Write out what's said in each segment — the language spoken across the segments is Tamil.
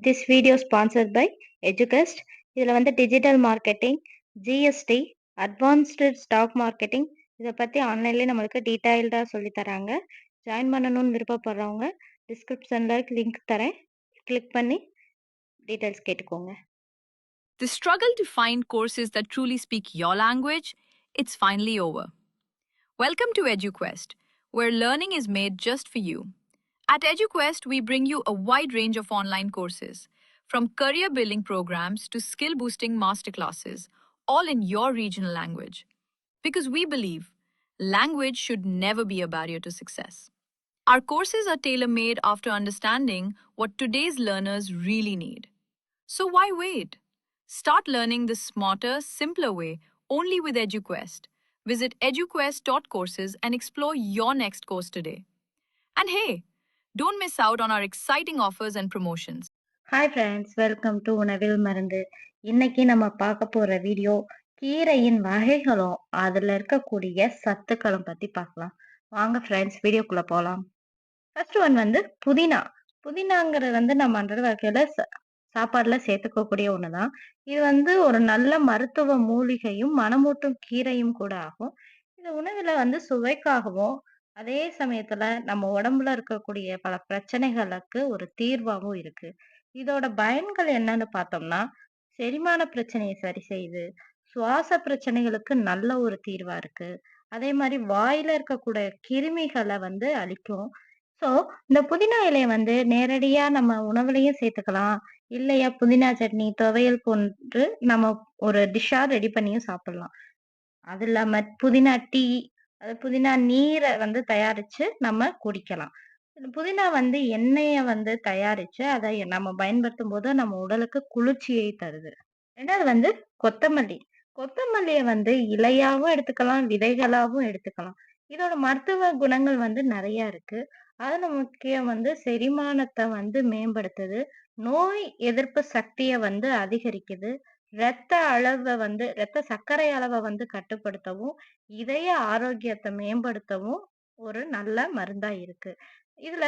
This video sponsored by Educast. இதில் வந்து digital marketing, GST, advanced stock marketing இதை பற்றி ஆன்லைன்லேயே நம்மளுக்கு டீட்டெயில்டாக சொல்லி தராங்க. ஜாயின் பண்ணணும்னு விருப்பப்படுறவங்க டிஸ்கிரிப்ஷனில் லிங்க் தரேன், கிளிக் பண்ணி டீட்டெயில்ஸ் கேட்டுக்கோங்க. The struggle to find courses that truly speak your language, it's finally over. Welcome to EduQuest, where learning is made just for you. At EduQuest, we bring you a wide range of online courses, from career building programs to skill boosting masterclasses, all in your regional language. Because we believe language should never be a barrier to success. Our courses are tailor made after understanding what today's learners really need. So why wait? Start learning the smarter, simpler way only with EduQuest. Visit eduquest.courses and explore your next course today. And hey, don't miss out on our exciting offers and promotions. Hi friends, welcome to உணவில் மருந்து. இன்னைக்கு நம்ம பார்க்க போகிற வீடியோ கீரையின் வகைகளும் அதில் இருக்கக்கூடிய சத்துக்களும் பற்றி பார்க்கலாம். வாங்க ஃப்ரெண்ட்ஸ், வீடியோக்குள்ளே போகலாம். ஃபர்ஸ்ட் ஒன் வந்து புதினா. புதினாங்கிறது வந்து நம்ம அன்றாட வாழ்க்கையில சாப்பாடுல சேர்த்துக்கக்கூடிய ஒண்ணுதான். இது வந்து ஒரு நல்ல மருத்துவ மூலிகையும் மணமூட்டும் கீரையும் கூட ஆகும். இது உணவுல வந்து சுவைக்காகவும் அதே சமயத்துல நம்ம உடம்புல இருக்கக்கூடிய பல பிரச்சனைகளுக்கு ஒரு தீர்வாகவும் இருக்கு. இதோட பயன்கள் என்னன்னு பார்த்தோம்னா, செரிமான பிரச்சனையை சரி செய்யுது, சுவாச பிரச்சனைகளுக்கு நல்ல ஒரு தீர்வா இருக்கு. அதே மாதிரி வாயில இருக்கக்கூடிய கிருமிகளை வந்து அழிக்கும். சோ இந்த புதினா இலைய வந்து நேரடியா நம்ம உணவுலயும் சேர்த்துக்கலாம். இல்லையா புதினா சட்னி, துவையல் போன்று நம்ம ஒரு டிஷ்ஷா ரெடி பண்ணியும் சாப்பிடலாம். அது இல்லாம புதினா டீ, அது புதினா நீர வந்து தயாரிச்சு நம்ம குடிக்கலாம். இந்த புதினா வந்து எண்ணெய வந்து தயாரிச்சு அதை நம்ம பயன்படுத்தும்போது நம்ம உடலுக்கு குளிர்ச்சியை தருது. 2வது வந்து கொத்தமல்லி. கொத்தமல்லிய வந்து இலையாவும் எடுத்துக்கலாம், விதைகளாவும் எடுத்துக்கலாம். இதோட மருத்துவ குணங்கள் வந்து நெறைய இருக்கு. அதுல முக்கியம் வந்து செரிமானத்த வந்து மேம்படுத்துது. நோய் எதிர்ப்பு சக்திய வந்து அதிகரிக்குது. ரத்த சர்க்கரை அளவ வந்து கட்டுப்படுத்தவும், இதய ஆரோக்கியத்த மேம்படுத்தவும் ஒரு நல்ல மருந்தா இருக்கு. இதுல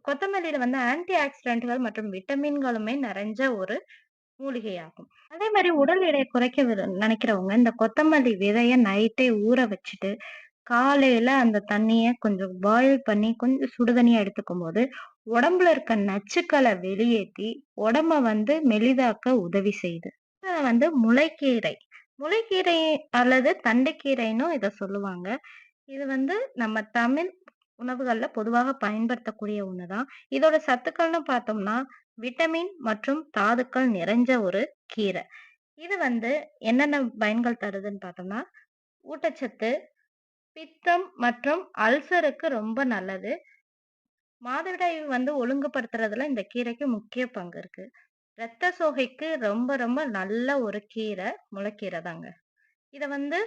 கொத்தமல்லியில வந்து ஆன்டி ஆக்ஸிடென்ட்கள் மற்றும் விட்டமின்களுமே நிறைஞ்ச ஒரு மூலிகையாகும். அதே மாரி உடல் எடைய குறைக்க நினைக்கிறவங்க இந்த கொத்தமல்லி விதைய நைட்டே ஊற வச்சுட்டு, காலையில அந்த தண்ணிய கொஞ்சம் பாயில் பண்ணி கொஞ்சம் சுடு தண்ணியா எடுத்துக்கும்போது, உடம்புல இருக்க நச்சுக்கள வெளியேத்தி, உடம்ப வந்து மெலிதாக்க உதவி செய்யுது. வந்து முளைக்கீரை. முளைக்கீரை அல்லது தண்டுக்கீரைன்னும் இத சொல்லுவாங்க. இது வந்து நம்ம தமிழ் உணவுகள்ல பொதுவாக பயன்படுத்தக்கூடிய ஒண்ணுதான். இதோட சத்துக்கள்னு பார்த்தோம்னா, விட்டமின் மற்றும் தாதுக்கள் நிறைஞ்ச ஒரு கீரை. இது வந்து என்னென்ன பயன்கள் தருதுன்னு பார்த்தோம்னா, ஊட்டச்சத்து, பித்தம் மற்றும் அல்சருக்கு ரொம்ப நல்லது. மாதவிடாய் வந்து ஒழுங்குபடுத்துறதுல இந்த கீரைக்கு முக்கிய பங்கு இருக்கு. ரத்த சோகைக்கு ரொம்ப ரொம்ப நல்ல ஒரு கீரை முளைக்கீரை தாங்க. இத வந்து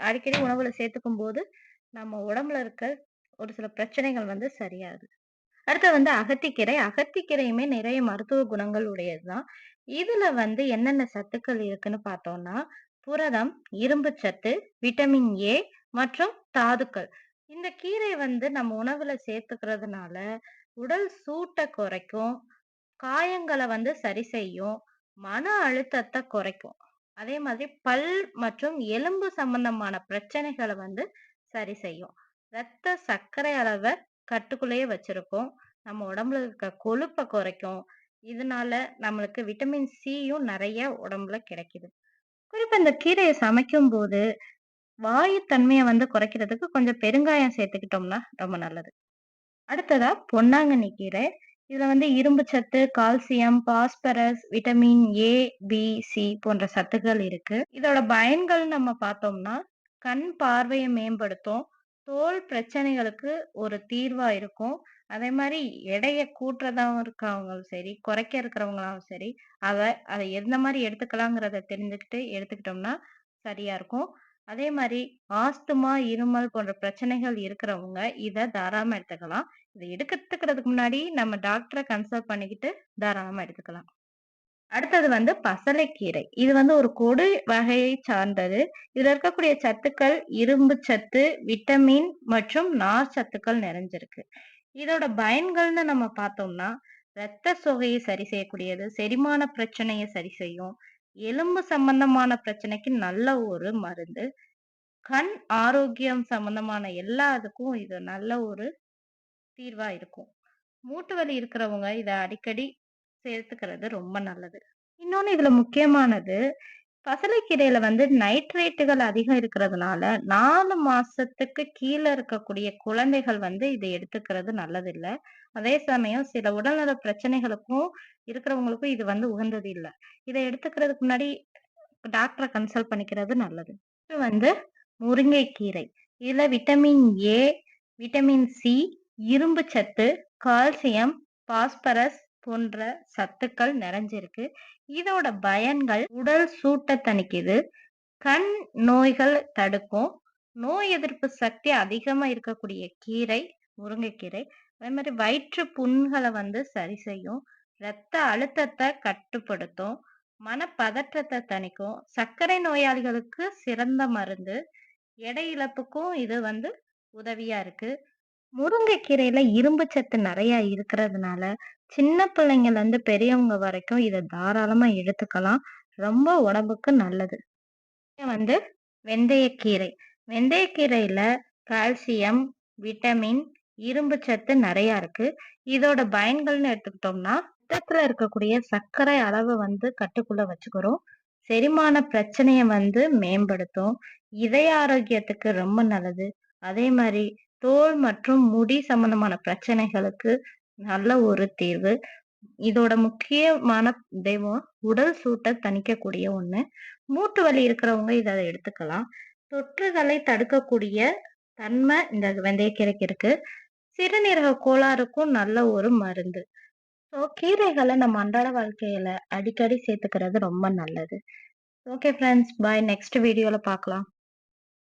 அடிக்கடி உணவுல சேர்த்துக்கும்போது, நம்ம உடம்புல இருக்க ஒரு சில பிரச்சனைகள் வந்து சரியாகுது. அடுத்தது வந்து அகத்திக்கீரை. அகத்திக்கீரையுமே நிறைய மருத்துவ குணங்கள் உடையதுதான். இதுல வந்து என்னென்ன சத்துக்கள் இருக்குன்னு பார்த்தோம்னா, புரதம், இரும்புச்சத்து, விட்டமின் ஏ மற்றும் தாதுக்கள். இந்த கீரை வந்து நம்ம உணவுல சேர்த்துக்கிறதுனால, உடல் சூட்ட குறைக்கும், காயங்கள வந்து சரி செய்யும், மன அழுத்தத்த குறைக்கும். அதே மாதிரி பல் மற்றும் எலும்பு சம்பந்தமான பிரச்சனைகள வந்து சரி செய்யும். ரத்த சர்க்கரை அளவ கட்டுக்குள்ளேயே வச்சிருக்கும். நம்ம உடம்புல இருக்க கொழுப்ப குறைக்கும். இதனால நம்மளுக்கு விட்டமின் சியும் நெறைய உடம்புல கிடைக்குது. குறிப்பா இந்த கீரைய சமைக்கும்போது, வாயு தன்மைய வந்து குறைக்கிறதுக்கு கொஞ்சம் பெருங்காயம் சேர்த்துக்கிட்டோம்னா ரொம்ப நல்லது. அடுத்ததா பொன்னாங்கண்ணி கீரை. இதுல வந்து இரும்பு சத்து, calcium, phosphorus, vitamin A, B, C போன்ற சத்துக்கள் இருக்கு. இதோட பயன்கள் நம்ம பார்த்தோம்னா, கண் பார்வைய மேம்படுத்தும். தோல் பிரச்சனைகளுக்கு ஒரு தீர்வா இருக்கும். அதே மாரி எடைய கூட்டுறதாவும் இருக்கவங்களும் சரி, குறைக்க இருக்கிறவங்களாவும் சரி, அத எந்த மாரி எடுத்துக்கலாங்கிறத தெரிஞ்சுக்கிட்டு எடுத்துக்கிட்டோம்னா சரியா இருக்கும். அதே மாரி ஆஸ்துமா, இருமல் போன்ற பிரச்சனைகள் இருக்கிறவங்க இத தாராளமா எடுத்துக்கலாம். இத எடுத்துக்கிறதுக்கு முன்னாடி நம்ம டாக்டர கன்சல்ட் பண்ணிக்கிட்டு தாராளமா எடுத்துக்கலாம். அடுத்தது வந்து பசலைக்கீரை. இது வந்து ஒரு கொடு வகையை சார்ந்தது. இதுல இருக்கக்கூடிய சத்துக்கள் இரும்பு சத்து, விட்டமின் மற்றும் நார் சத்துக்கள் நிறைஞ்சிருக்கு. இதோட பயன்கள்னு நம்ம பார்த்தோம்னா, இரத்த சோகையை சரி செய்யக்கூடியது. செரிமான பிரச்சனைய சரி செய்யும். எலும்பு சம்பந்தமான பிரச்சனைக்கு நல்ல ஒரு மருந்து. கண் ஆரோக்கியம் சம்பந்தமான எல்லாத்துக்கும் இது நல்ல ஒரு தீர்வா இருக்கும். மூட்டு வலி இருக்கிறவங்க இத அடிக்கடி சேர்த்துக்கிறது ரொம்ப நல்லது. இன்னொன்னு இதுல முக்கியமானது, பசலைக்கீரையில நைட்ரேட்டுகள் அதிகம் இருக்கிறதுனால, 4 மாசத்துக்கு கீழ இருக்கக்கூடிய குழந்தைகள் இத எடுத்துக்கிறது நல்லதில்ல. அதே சமயம் சில உடல்நல பிரச்சனைகளுக்கும் இருக்கிறவங்களுக்கும் இது உகந்தது இல்ல. இத எடுத்துக்கிறதுக்கு முன்னாடி டாக்டர கன்சல்ட் பண்ணிக்கிறது நல்லது. இது முருங்கைக்கீரை. இதுல விட்டமின் ஏ, விட்டமின் சி, இரும்பு சத்து, கால்சியம், பாஸ்பரஸ் போன்ற சத்துக்கள் நிறைஞ்சிருக்கு. இதோட பயன்கள் உடல் சூட்ட தணிக்குது, கண் நோய்கள் தடுக்கும், நோய் எதிர்ப்பு சக்தி அதிகமா இருக்கக்கூடிய கீரை முருங்கைக்கீரை. அதே மாதிரி வயிற்று புண்கள சரி செய்யும், இரத்த அழுத்தத்த கட்டுப்படுத்தும், மனப்பதற்றத்த தணிக்கும், சர்க்கரை நோயாளிகளுக்கு சிறந்த மருந்து. எடை இழப்புக்கும் இது உதவியா இருக்கு. முருங்கைக்கீரையில இரும்பு சத்து நெறைய இருக்கிறதுனால, சின்ன பிள்ளைங்கள்ல பெரியவங்க வரைக்கும் இத தாராளமா எடுத்துக்கலாம். ரொம்ப உடம்புக்கு நல்லது. வந்து வெந்தயக்கீரை. வெந்தயக்கீரையில கால்சியம், விட்டமின், இரும்பு சத்து நெறையா இருக்கு. இதோட பயன்கள்னு எடுத்துக்கிட்டோம்னா, ரத்தத்துல இருக்கக்கூடிய சர்க்கரை அளவ கட்டுக்குள்ள வச்சுக்கிறோம். செரிமான பிரச்சனைய மேம்படுத்தும். இதய ஆரோக்கியத்துக்கு ரொம்ப நல்லது. அதே மாரி தோல் மற்றும் முடி சம்பந்தமான பிரச்சனைகளுக்கு நல்ல ஒரு தீர்வு. இதோட முக்கியமான தெய்வம் உடல் சூட்ட தணிக்கக்கூடிய ஒண்ணு. மூட்டு வலி இருக்கிறவங்க இத எடுத்துக்கலாம். தொற்றுதலை தடுக்கக்கூடிய தன்மை இந்த வெந்தயக்கீரைக்கு இருக்கு. சிறுநீரக கோளாறுக்கும் நல்ல ஒரு மருந்து. ஸோ கீரைகள நம்ம அன்றாட வாழ்க்கையில அடிக்கடி சேர்த்துக்கிறது ரொம்ப நல்லது. ஓகே ஃபிரெண்ட்ஸ், பாய். நெக்ஸ்ட் வீடியோல பார்க்கலாம்.